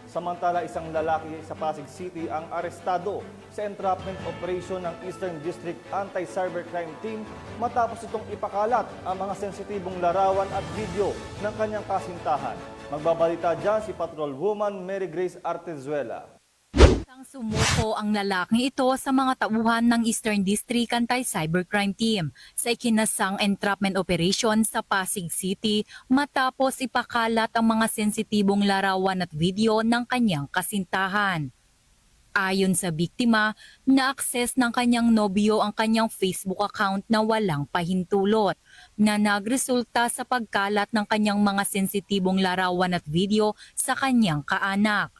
Samantala, isang lalaki sa Pasig City ang arestado sa entrapment operation ng Eastern District Anti-Cybercrime Team matapos itong ipakalat ang mga sensitibong larawan at video ng kanyang kasintahan. Magbabalita dyan si Patrolwoman Mary Grace Artezuela. Ang sumuko ang lalaking ito sa mga tauhan ng Eastern District Anti-Cybercrime Team sa ikinasang entrapment operation sa Pasig City matapos ipakalat ang mga sensitibong larawan at video ng kanyang kasintahan. Ayon sa biktima, na-access ng kanyang nobyo ang kanyang Facebook account na walang pahintulot, na nagresulta sa pagkalat ng kanyang mga sensitibong larawan at video sa kanyang kaanak.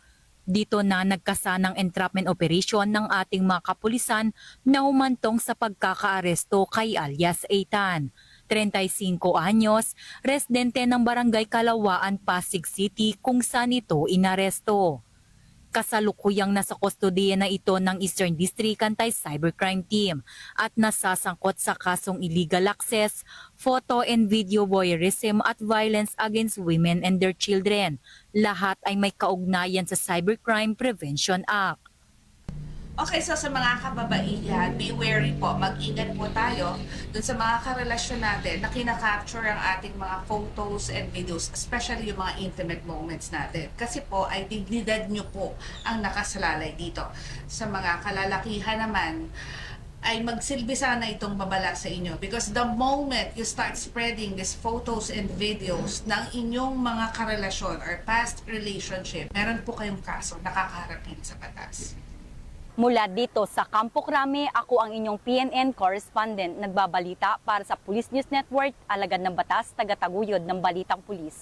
Dito na nagkasanang entrapment operation ng ating mga kapulisan na humantong sa pagkakaaresto kay alias Eitan, 35 anyos, residente ng Barangay Kalawaan, Pasig City kung saan ito inaresto. Kasalukuyang nasa kustodiya na ito ng Eastern District Anti-Cybercrime Team at nasasangkot sa kasong illegal access, photo and video voyeurism at violence against women and their children. Lahat ay may kaugnayan sa Cybercrime Prevention Act. Okay, so sa mga kababaihan, be wary po, mag-ingat po tayo dun sa mga karelasyon natin na kinakapture ang ating mga photos and videos, especially yung mga intimate moments natin. Kasi po, ay dignidad nyo po ang nakasalalay dito. Sa mga kalalakihan naman, ay magsilbi sana itong babala sa inyo because the moment you start spreading these photos and videos ng inyong mga karelasyon or past relationship, meron po kayong kaso nakakaharapin sa batas. Mula dito sa Campo Crame, ako ang inyong PNN correspondent nagbabalita para sa Police News Network, alagad ng batas, tagataguyod ng Balitang Pulis.